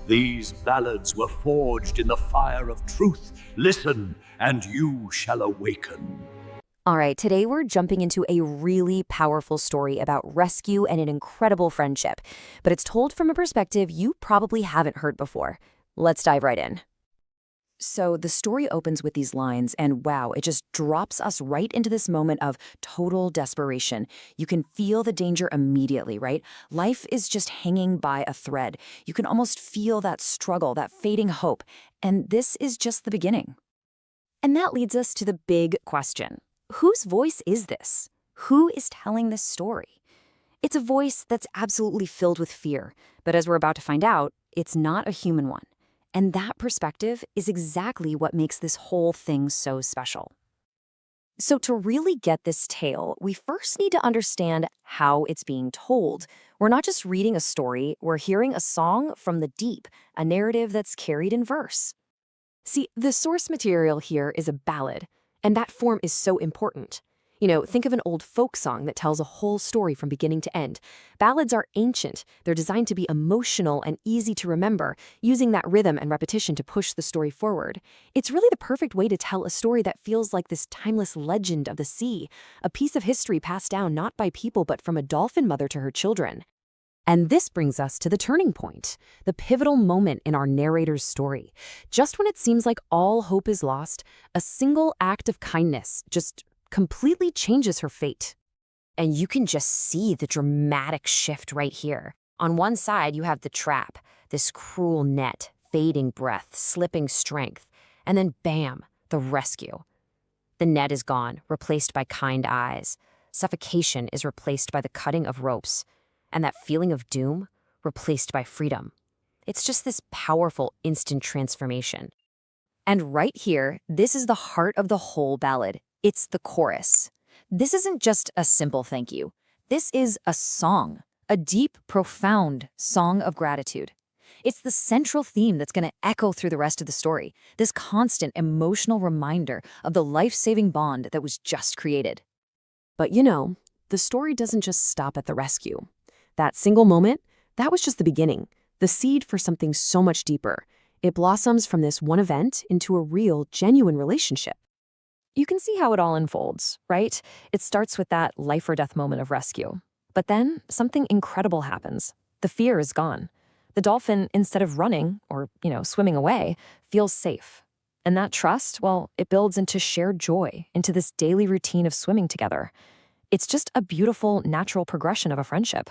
These ballads were forged in the fire of truth. Listen, and you shall awaken. All right, today we're jumping into a really powerful story about rescue and an incredible friendship, but it's told from a perspective you probably haven't heard before. Let's dive right in. So the story opens with these lines, and wow, it just drops us right into this moment of total desperation. You can feel the danger immediately, right? Life is just hanging by a thread. You can almost feel that struggle, that fading hope, and this is just the beginning. And that leads us to the big question. Whose voice is this? Who is telling this story? It's a voice that's absolutely filled with fear, but as we're about to find out, it's not a human one. And that perspective is exactly what makes this whole thing so special. So to really get this tale, we first need to understand how it's being told. We're not just reading a story, we're hearing a song from the deep, a narrative that's carried in verse. See, the source material here is a ballad, and that form is so important. Think of an old folk song that tells a whole story from beginning to end. Ballads are ancient. They're designed to be emotional and easy to remember, using that rhythm and repetition to push the story forward. It's really the perfect way to tell a story that feels like this timeless legend of the sea, a piece of history passed down not by people but from a dolphin mother to her children. And this brings us to the turning point, the pivotal moment in our narrator's story. Just when it seems like all hope is lost, a single act of kindness just completely changes her fate. And you can just see the dramatic shift right here. On one side, you have the trap, this cruel net, fading breath, slipping strength, and then bam, the rescue. The net is gone, replaced by kind eyes. Suffocation is replaced by the cutting of ropes, and that feeling of doom, replaced by freedom. It's just this powerful instant transformation. And right here, this is the heart of the whole ballad. It's the chorus. This isn't just a simple thank you. This is a song, a deep, profound song of gratitude. It's the central theme that's going to echo through the rest of the story, this constant emotional reminder of the life-saving bond that was just created. But the story doesn't just stop at the rescue. That single moment, that was just the beginning, the seed for something so much deeper. It blossoms from this one event into a real, genuine relationship. You can see how it all unfolds, right? It starts with that life or death moment of rescue. But then something incredible happens. The fear is gone. The dolphin, instead of running or, swimming away, feels safe. And that trust, well, it builds into shared joy, into this daily routine of swimming together. It's just a beautiful, natural progression of a friendship.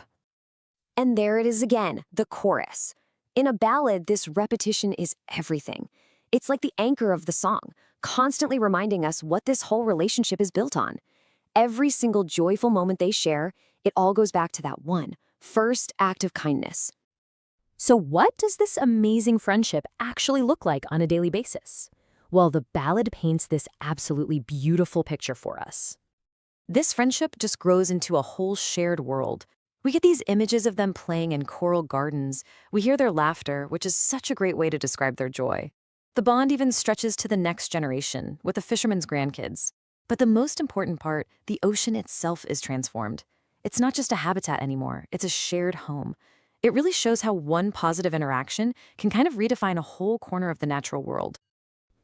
And there it is again, the chorus. In a ballad, this repetition is everything. It's like the anchor of the song, constantly reminding us what this whole relationship is built on. Every single joyful moment they share, it all goes back to that one, first act of kindness. So what does this amazing friendship actually look like on a daily basis? Well, the ballad paints this absolutely beautiful picture for us. This friendship just grows into a whole shared world. We get these images of them playing in coral gardens. We hear their laughter, which is such a great way to describe their joy. The bond even stretches to the next generation, with the fisherman's grandkids. But the most important part, the ocean itself is transformed. It's not just a habitat anymore, it's a shared home. It really shows how one positive interaction can kind of redefine a whole corner of the natural world.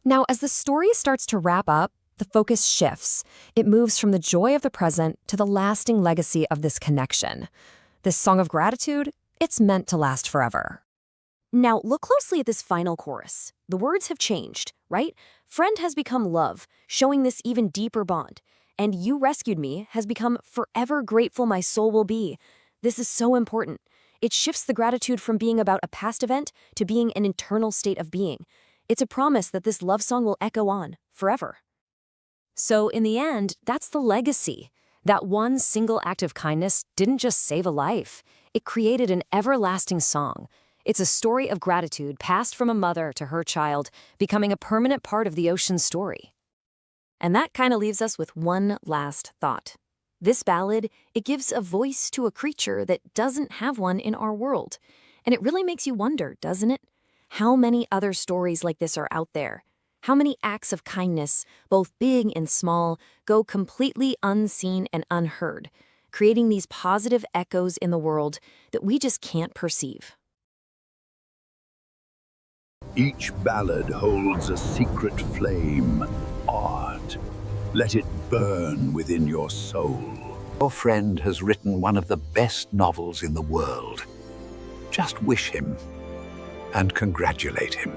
Now, as the story starts to wrap up, the focus shifts. It moves from the joy of the present to the lasting legacy of this connection. This song of gratitude, it's meant to last forever. Now, look closely at this final chorus. The words have changed, right? Friend has become love, showing this even deeper bond. And you rescued me has become forever grateful my soul will be. This is so important. It shifts the gratitude from being about a past event to being an internal state of being. It's a promise that this love song will echo on forever. So in the end, that's the legacy. That one single act of kindness didn't just save a life. It created an everlasting song. It's a story of gratitude passed from a mother to her child, becoming a permanent part of the ocean's story. And that kind of leaves us with one last thought. This ballad, it gives a voice to a creature that doesn't have one in our world. And it really makes you wonder, doesn't it? How many other stories like this are out there? How many acts of kindness, both big and small, go completely unseen and unheard, creating these positive echoes in the world that we just can't perceive? Each ballad holds a secret flame, art. Let it burn within your soul. Your friend has written one of the best novels in the world. Just wish him and congratulate him.